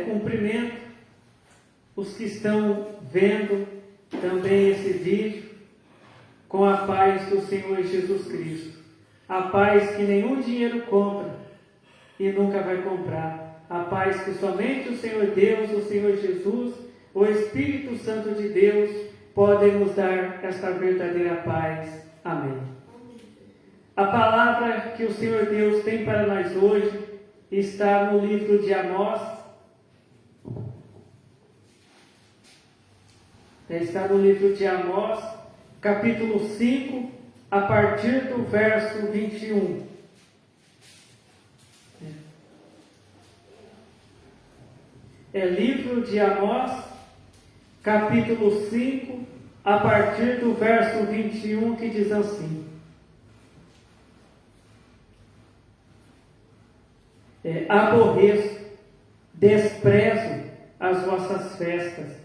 Cumprimento os que estão vendo também esse vídeo com a paz do Senhor Jesus Cristo. A paz que nenhum dinheiro compra e nunca vai comprar. A paz que somente o Senhor Deus, o Senhor Jesus, o Espírito Santo de Deus podem nos dar esta verdadeira paz. Amém. A palavra que o Senhor Deus tem para nós hoje está no livro de Amós. Está no livro de Amós, capítulo 5, a partir do verso 21. Livro de Amós, capítulo 5, a partir do verso 21, que diz assim: aborreço, desprezo as vossas festas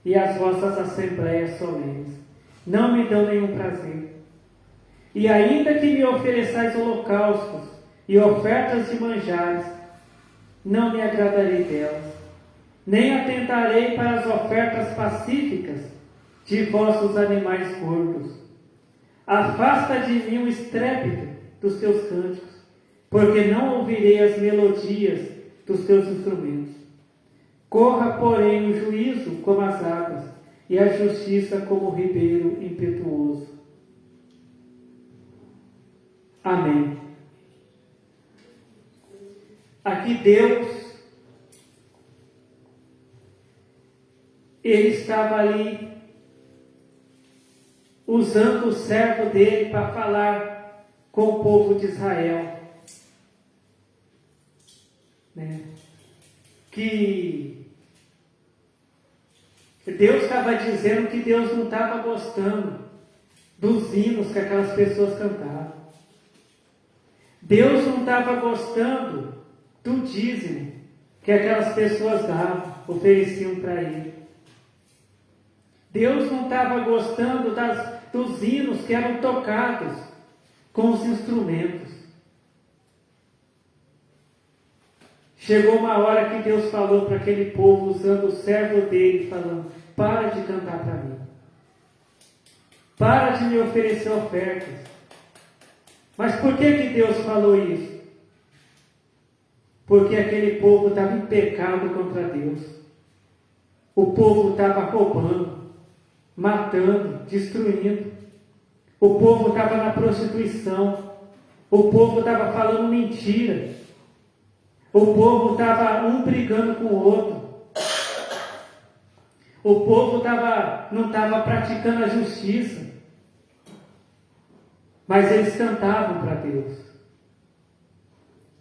e as vossas assembleias solenes. Não me dão nenhum prazer. E ainda que me ofereçais holocaustos e ofertas de manjares, não me agradarei delas, nem atentarei para as ofertas pacíficas de vossos animais gordos. Afasta de mim o estrépito dos teus cânticos, porque não ouvirei as melodias dos teus instrumentos. Corra, porém, o juízo como as águas, e a justiça como o ribeiro impetuoso. Amém. Aqui Deus, Ele estava ali usando o servo dele para falar com o povo de Israel. Que Deus estava dizendo que Deus não estava gostando dos hinos que aquelas pessoas cantavam. Deus não estava gostando do dízimo que aquelas pessoas davam, ofereciam para Ele. Deus não estava gostando dos hinos que eram tocados com os instrumentos. Chegou uma hora que Deus falou para aquele povo, usando o servo dele, falando: para de cantar para mim. Para de me oferecer ofertas. Mas por que Deus falou isso? Porque aquele povo estava em pecado contra Deus. O povo estava roubando, matando, destruindo. O povo estava na prostituição. O povo estava falando mentira. O povo estava um brigando com o outro. O povo não estava praticando a justiça. Mas eles cantavam para Deus.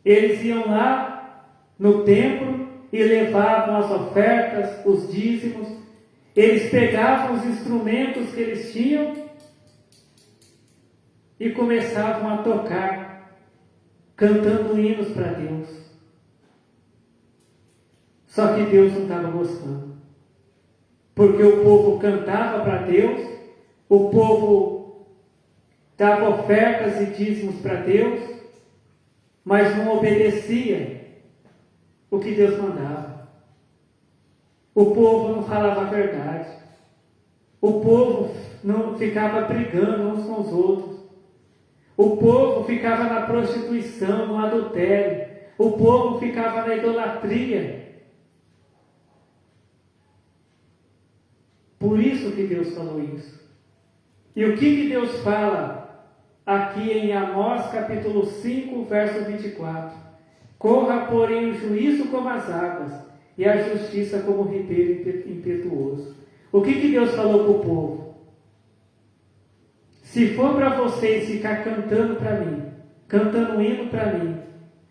Eles iam lá no templo e levavam as ofertas, os dízimos. Eles pegavam os instrumentos que eles tinham e começavam a tocar, cantando hinos para Deus. Só que Deus não estava gostando. Porque o povo cantava para Deus, o povo dava ofertas e dízimos para Deus, mas não obedecia o que Deus mandava. O povo não falava a verdade. O povo não ficava brigando uns com os outros. O povo ficava na prostituição, no adultério. O povo ficava na idolatria. Por isso que Deus falou isso. E o que Deus fala aqui em Amós capítulo 5, verso 24? Corra, porém, o juízo como as águas, e a justiça como o ribeiro impetuoso. O que Deus falou para o povo? Se for para vocês ficar cantando para mim, cantando hino para mim,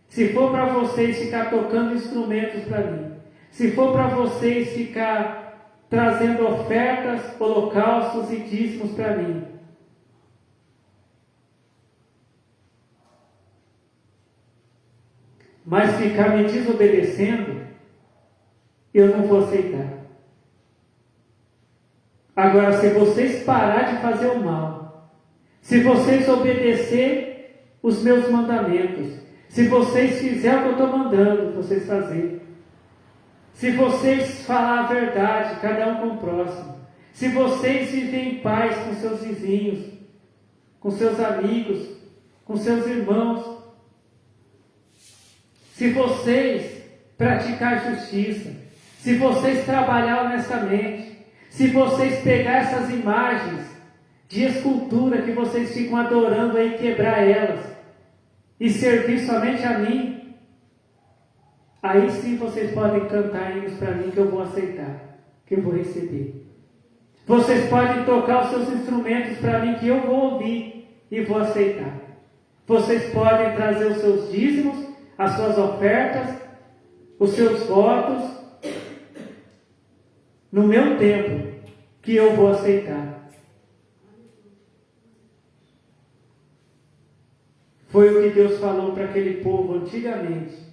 se for para vocês ficar tocando instrumentos para mim, se for para vocês ficar trazendo ofertas, holocaustos e dízimos para mim, mas ficar me desobedecendo, eu não vou aceitar. Agora, se vocês parar de fazer o mal, se vocês obedecer os meus mandamentos, se vocês fizerem o que eu estou mandando vocês fazerem, se vocês falar a verdade, cada um com o próximo, se vocês viverem em paz com seus vizinhos, com seus amigos, com seus irmãos, se vocês praticar justiça, se vocês trabalhar honestamente, se vocês pegar essas imagens de escultura que vocês ficam adorando aí, quebrar elas e servir somente a mim, aí sim vocês podem cantar hinos para mim que eu vou aceitar, que eu vou receber. Vocês podem tocar os seus instrumentos para mim que eu vou ouvir e vou aceitar. Vocês podem trazer os seus dízimos, as suas ofertas, os seus votos no meu tempo que eu vou aceitar. Foi o que Deus falou para aquele povo antigamente.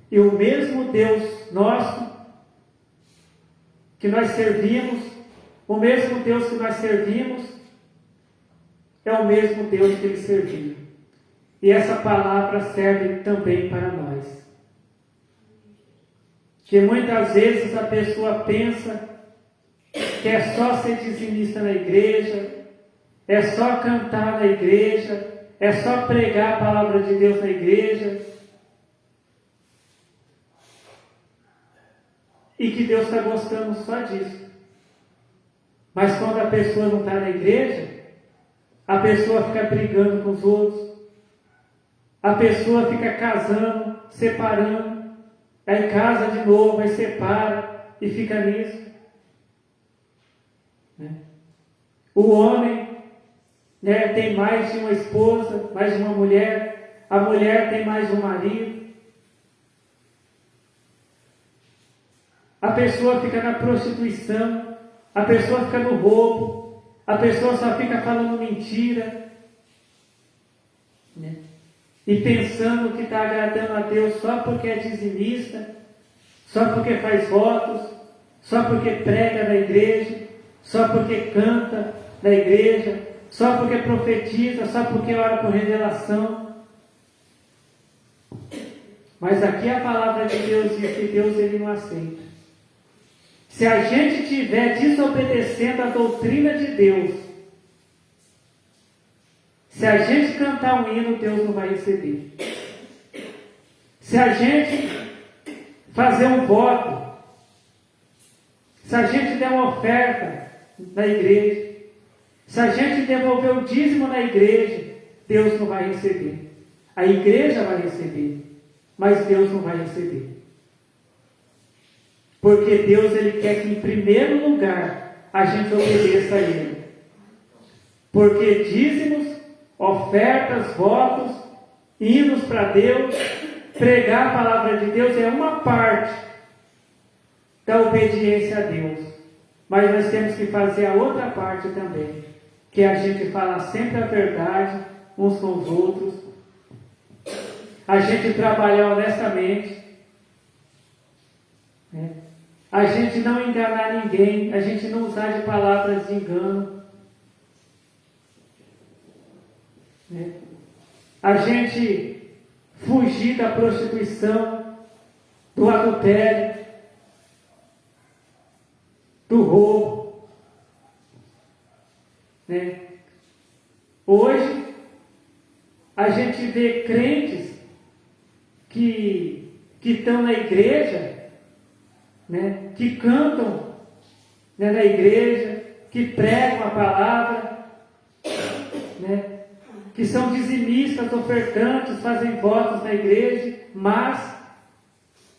E o mesmo Deus nosso que nós servimos, o mesmo Deus que nós servimos, é o mesmo Deus que eles serviam. E essa palavra serve também para nós. Que muitas vezes a pessoa pensa que é só ser dizimista na igreja, é só cantar na igreja, é só pregar a palavra de Deus na igreja, e que Deus está gostando só disso. Mas quando a pessoa não está na igreja, a pessoa fica brigando com os outros, a pessoa fica casando, separando, aí casa de novo, aí separa e fica nisso. O homem tem mais de uma esposa, mais de uma mulher, a mulher tem mais de um marido. A pessoa fica na prostituição, a pessoa fica no roubo, a pessoa só fica falando mentira, e pensando que está agradando a Deus só porque é dizimista, só porque faz votos, só porque prega na igreja, só porque canta na igreja, só porque profetiza, só porque ora por revelação. Mas aqui a palavra de Deus diz que Deus ele não aceita. Se a gente estiver desobedecendo a doutrina de Deus, se a gente cantar um hino, Deus não vai receber. Se a gente fazer um voto, se a gente der uma oferta na igreja, se a gente devolver o dízimo na igreja, Deus não vai receber. A igreja vai receber, mas Deus não vai receber. Porque Deus ele quer que em primeiro lugar a gente obedeça a Ele. Porque dízimos, ofertas, votos, hinos para Deus, pregar a palavra de Deus é uma parte da obediência a Deus. Mas nós temos que fazer a outra parte também, que é a gente falar sempre a verdade uns com os outros, a gente trabalhar honestamente, a gente não enganar ninguém, a gente não usar de palavras de engano, a gente fugir da prostituição, do adultério, do roubo. Hoje, a gente vê crentes que estão na igreja, que cantam na igreja, que pregam a palavra, que são dizimistas, ofertantes, fazem votos na igreja, mas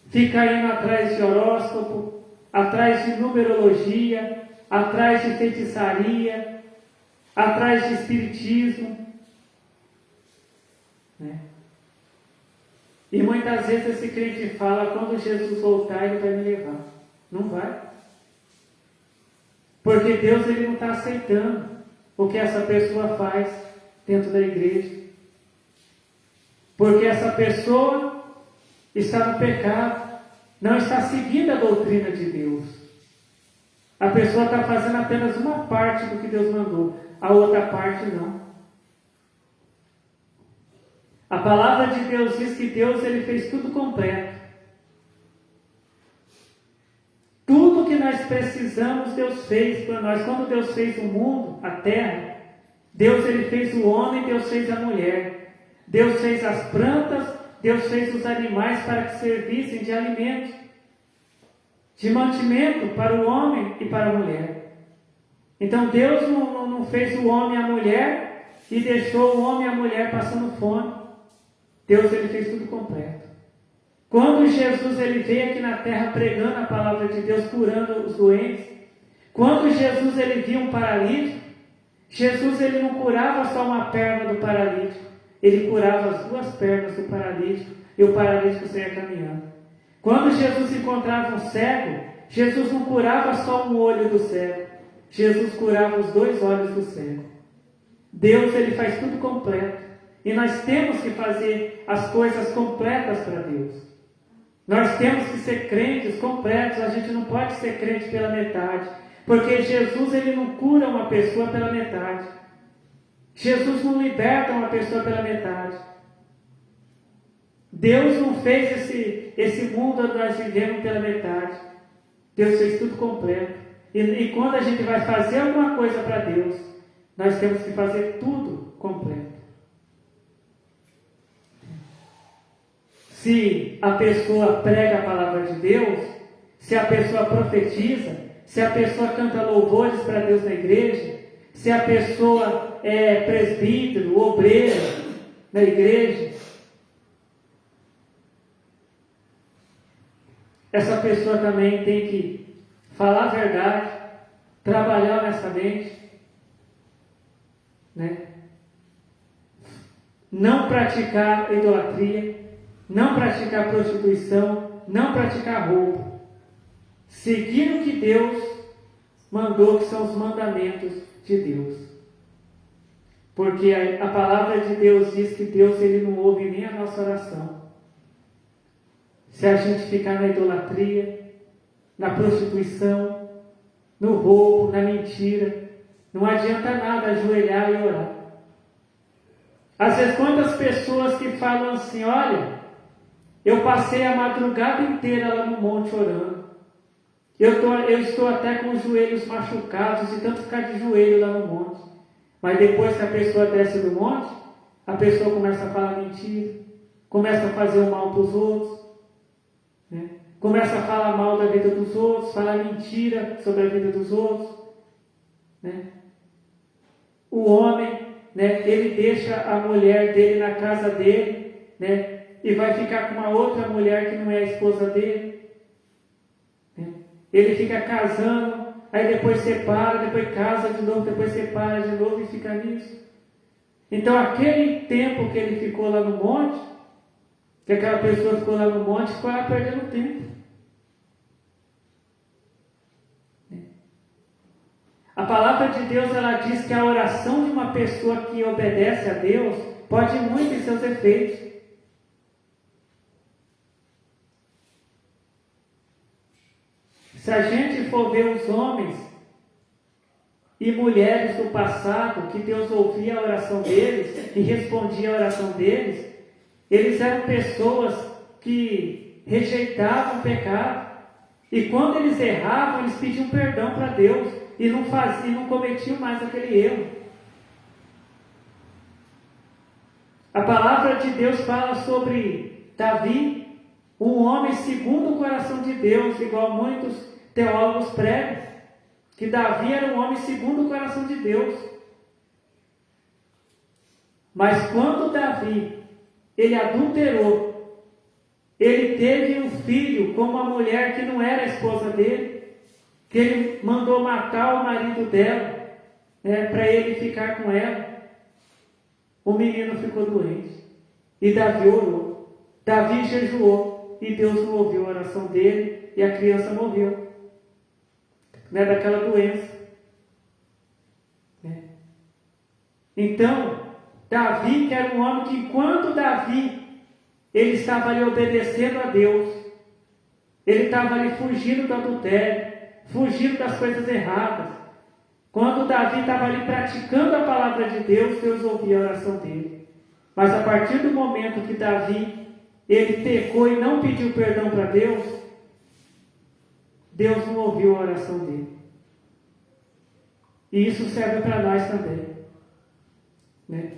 fica indo atrás de horóscopo, atrás de numerologia, atrás de feitiçaria, atrás de espiritismo. E muitas vezes esse crente fala, quando Jesus voltar, Ele vai me levar. Não vai. Porque Deus ele não está aceitando o que essa pessoa faz dentro da igreja. Porque essa pessoa está no pecado, não está seguindo a doutrina de Deus. A pessoa está fazendo apenas uma parte do que Deus mandou, a outra parte não. A palavra de Deus diz que Deus ele fez tudo completo. que nós precisamos, Deus fez para nós. Quando Deus fez o mundo, a terra, Deus ele fez o homem, Deus fez a mulher. Deus fez as plantas, Deus fez os animais para que servissem de alimento, de mantimento para o homem e para a mulher. Então Deus não fez o homem e a mulher e deixou o homem e a mulher passando fome. Deus ele fez tudo completo. Quando Jesus ele veio aqui na terra pregando a palavra de Deus, curando os doentes, quando Jesus ele viu um paralítico, Jesus ele não curava só uma perna do paralítico, ele curava as duas pernas do paralítico e o paralítico saía caminhando. Quando Jesus encontrava um cego, Jesus não curava só um olho do cego, Jesus curava os dois olhos do cego. Deus ele faz tudo completo e nós temos que fazer as coisas completas para Deus. Nós temos que ser crentes completos, a gente não pode ser crente pela metade, porque Jesus ele não cura uma pessoa pela metade. Jesus não liberta uma pessoa pela metade. Deus não fez esse mundo onde nós vivemos pela metade. Deus fez tudo completo. E quando a gente vai fazer alguma coisa para Deus, nós temos que fazer tudo completo. Se a pessoa prega a palavra de Deus, se a pessoa profetiza, se a pessoa canta louvores para Deus na igreja, se a pessoa é presbítero, obreiro na igreja, essa pessoa também tem que falar a verdade, trabalhar honestamente, né? Não praticar idolatria, não praticar prostituição, não praticar roubo. Seguir o que Deus mandou, que são os mandamentos de Deus. Porque a palavra de Deus diz que Deus ele não ouve nem a nossa oração. Se a gente ficar na idolatria, na prostituição, no roubo, na mentira, não adianta nada ajoelhar e orar. Às vezes, quantas pessoas que falam assim, olha, eu passei a madrugada inteira lá no monte orando. Eu estou até com os joelhos machucados de tanto ficar de joelho lá no monte. Mas depois que a pessoa desce do monte, a pessoa começa a falar mentira, começa a fazer o mal para os outros, né? Começa a falar mal da vida dos outros, falar mentira sobre a vida dos outros, né? O homem, né, ele deixa a mulher dele na casa dele, né, e vai ficar com uma outra mulher que não é a esposa dele, né? Ele fica casando, aí depois separa, depois casa de novo, depois separa de novo e fica nisso. Então aquele tempo que ele ficou lá no monte, que aquela pessoa ficou lá no monte, ficou lá perdendo tempo. A palavra de Deus ela diz que a oração de uma pessoa que obedece a Deus pode ir muito em seus efeitos. Se a gente for ver os homens e mulheres do passado, que Deus ouvia a oração deles e respondia a oração deles, eles eram pessoas que rejeitavam o pecado. E quando eles erravam, eles pediam perdão para Deus e não cometiam mais aquele erro. A palavra de Deus fala sobre Davi, um homem segundo o coração de Deus, igual muitos teólogos pregam, que Davi era um homem segundo o coração de Deus. Mas quando Davi, ele adulterou, ele teve um filho com uma mulher que não era a esposa dele, que ele mandou matar o marido dela, para ele ficar com ela. O menino ficou doente. E Davi orou. Davi jejuou. E Deus não ouviu a oração dele. E a criança morreu. Daquela doença. Então, Davi, que era um homem que enquanto Davi, ele estava ali obedecendo a Deus. Ele estava ali fugindo do adultério. Fugindo das coisas erradas. Quando Davi estava ali praticando a palavra de Deus, Deus ouvia a oração dele. Mas a partir do momento que Davi, ele pecou e não pediu perdão para Deus, Deus não ouviu a oração dele. E isso serve para nós também, né?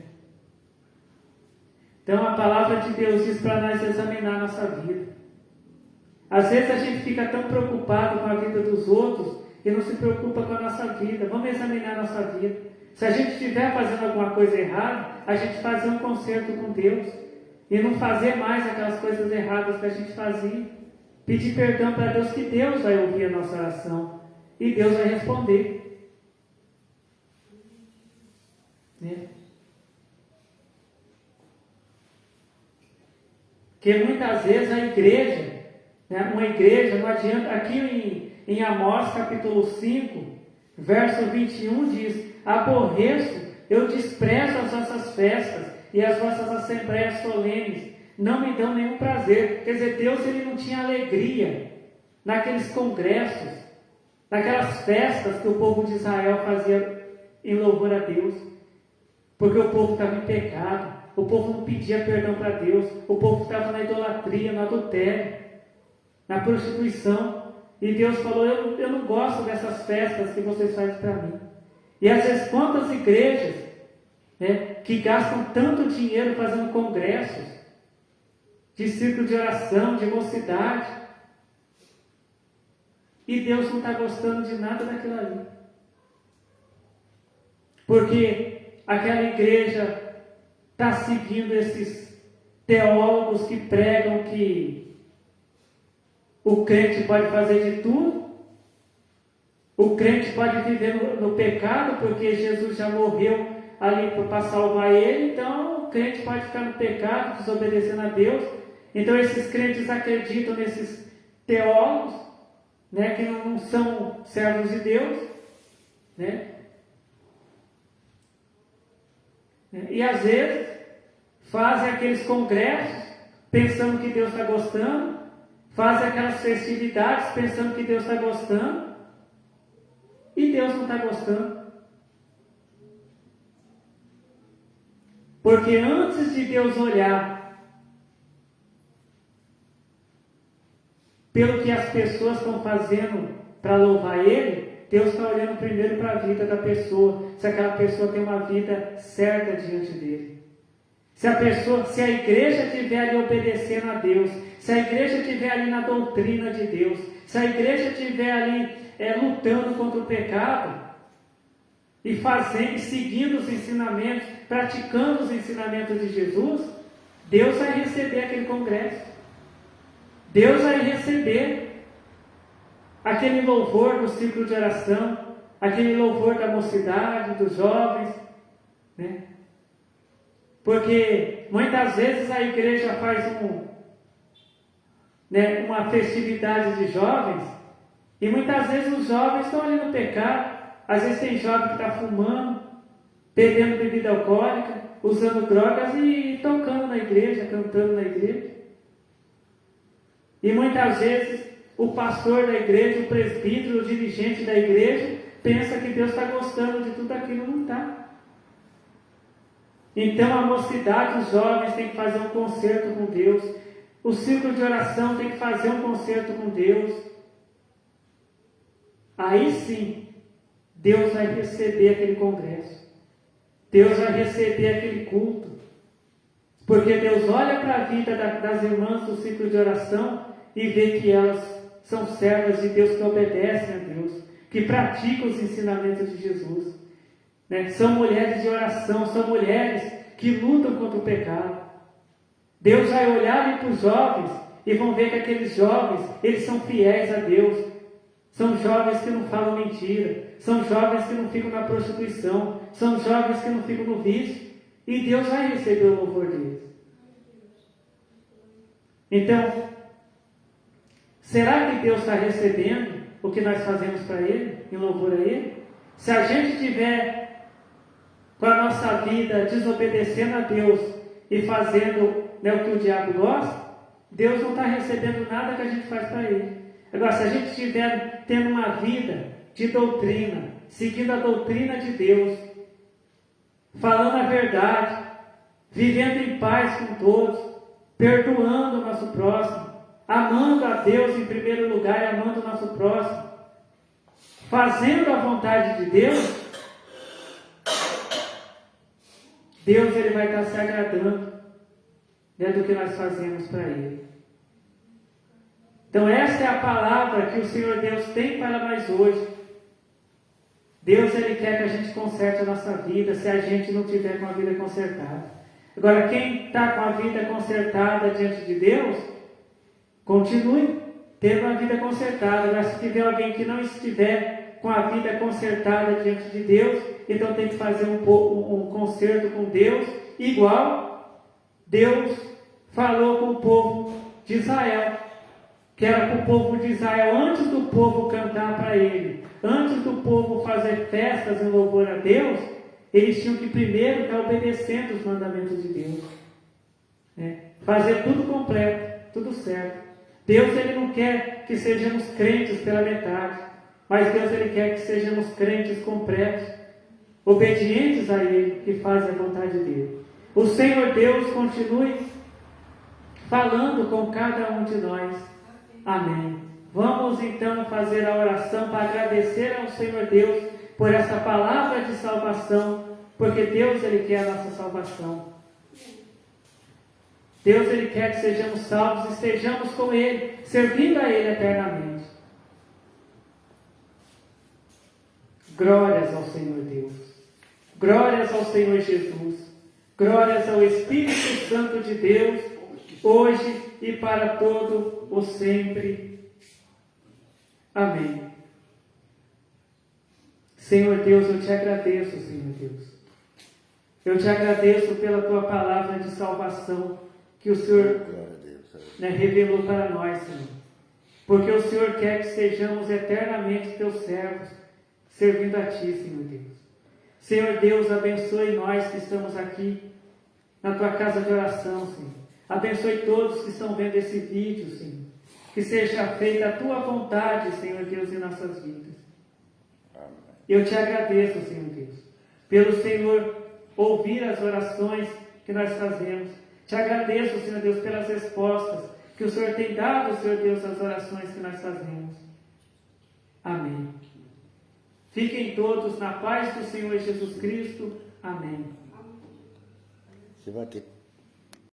Então a palavra de Deus diz para nós examinar a nossa vida. Às vezes a gente fica tão preocupado com a vida dos outros e não se preocupa com a nossa vida. Vamos examinar a nossa vida. Se a gente estiver fazendo alguma coisa errada, a gente fazer um conserto com Deus e não fazer mais aquelas coisas erradas que a gente fazia. Pedir perdão para Deus, que Deus vai ouvir a nossa oração e Deus vai responder, né? Porque muitas vezes a igreja, né, uma igreja, não adianta, aqui em Amós capítulo 5, verso 21 diz: aborreço, eu desprezo as vossas festas e as vossas assembleias solenes, não me dão nenhum prazer. Quer dizer, Deus ele não tinha alegria naqueles congressos, naquelas festas que o povo de Israel fazia em louvor a Deus, porque o povo estava em pecado, o povo não pedia perdão para Deus, o povo estava na idolatria, no adultério, na prostituição, e Deus falou: eu não gosto dessas festas que vocês fazem para mim. E às vezes quantas igrejas, né, que gastam tanto dinheiro fazendo congressos, de círculo de oração, de mocidade, e Deus não está gostando de nada daquilo ali. Porque aquela igreja está seguindo esses teólogos que pregam que o crente pode fazer de tudo, o crente pode viver no pecado, porque Jesus já morreu ali para salvar ele, então o crente pode ficar no pecado, desobedecendo a Deus. Então esses crentes acreditam nesses teólogos, né, que não são servos de Deus, né? E às vezes fazem aqueles congressos pensando que Deus está gostando, fazem aquelas festividades pensando que Deus está gostando, e Deus não está gostando. Porque antes de Deus olhar pelo que as pessoas estão fazendo para louvar Ele, Deus está olhando primeiro para a vida da pessoa, se aquela pessoa tem uma vida certa diante dele. Se a igreja estiver ali obedecendo a Deus, se a igreja estiver ali na doutrina de Deus, se a igreja estiver ali lutando contra o pecado, e seguindo os ensinamentos, praticando os ensinamentos de Jesus, Deus vai receber aquele congresso. Deus vai receber aquele louvor do círculo de oração, aquele louvor da mocidade, dos jovens, né? Porque muitas vezes a igreja faz uma festividade de jovens, e muitas vezes os jovens estão ali no pecado. Às vezes tem jovem que está fumando, bebendo bebida alcoólica, usando drogas e tocando na igreja, cantando na igreja. E muitas vezes o pastor da igreja, o presbítero, o dirigente da igreja, pensa que Deus está gostando de tudo aquilo, não está. Então a mocidade, os jovens têm que fazer um concerto com Deus, o círculo de oração tem que fazer um concerto com Deus. Aí sim, Deus vai receber aquele congresso, Deus vai receber aquele culto, porque Deus olha para a vida das irmãs do ciclo de oração e vê que elas são servas de Deus, que obedecem a Deus, que praticam os ensinamentos de Jesus, né? São mulheres de oração, são mulheres que lutam contra o pecado. Deus vai olhar ali para os jovens e vão ver que aqueles jovens, eles são fiéis a Deus. São jovens que não falam mentira, são jovens que não ficam na prostituição, são jovens que não ficam no vício, e Deus vai receber o louvor deles. Então, será que Deus está recebendo o que nós fazemos para Ele, em louvor a Ele? Se a gente estiver com a nossa vida desobedecendo a Deus e fazendo o que o diabo gosta, Deus não está recebendo nada que a gente faz para Ele. Agora, se a gente estiver tendo uma vida de doutrina, seguindo a doutrina de Deus, falando a verdade, vivendo em paz com todos, perdoando o nosso próximo, amando a Deus em primeiro lugar e amando o nosso próximo, fazendo a vontade de Deus, Deus ele vai estar se agradando, né, do que nós fazemos para Ele. Então essa é a palavra que o Senhor Deus tem para nós hoje. Deus ele quer que a gente conserte a nossa vida, se a gente não tiver com a vida consertada. Agora, quem está com a vida consertada diante de Deus, continue tendo a vida consertada. Agora, se tiver alguém que não estiver com a vida consertada diante de Deus, então tem que fazer um conserto com Deus, igual Deus falou com o povo de Israel, que era para o povo de Israel, antes do povo cantar para Ele, antes do povo fazer festas em louvor a Deus, eles tinham que primeiro estar obedecendo os mandamentos de Deus, né? Fazer tudo completo, tudo certo. Deus ele não quer que sejamos crentes pela metade, mas Deus ele quer que sejamos crentes completos, obedientes a Ele, que fazem a vontade dEle. O Senhor Deus continue falando com cada um de nós. Amém. Vamos então fazer a oração para agradecer ao Senhor Deus por essa palavra de salvação, porque Deus ele quer a nossa salvação. Deus ele quer que sejamos salvos e estejamos com Ele, servindo a Ele eternamente. Glórias ao Senhor Deus. Glórias ao Senhor Jesus. Glórias ao Espírito Santo de Deus, hoje e para todo o sempre. Amém. Senhor Deus, eu te agradeço, Senhor Deus. Eu te agradeço pela tua palavra de salvação que o Senhor revelou para nós, Senhor. Porque o Senhor quer que sejamos eternamente teus servos, servindo a ti, Senhor Deus. Senhor Deus, abençoe nós que estamos aqui na tua casa de oração, Senhor. Abençoe todos que estão vendo esse vídeo, Senhor. Que seja feita a tua vontade, Senhor Deus, em nossas vidas. Amém. Eu te agradeço, Senhor Deus, pelo Senhor ouvir as orações que nós fazemos. Te agradeço, Senhor Deus, pelas respostas que o Senhor tem dado, Senhor Deus, às orações que nós fazemos. Amém. Fiquem todos na paz do Senhor Jesus Cristo. Amém. Você vai ter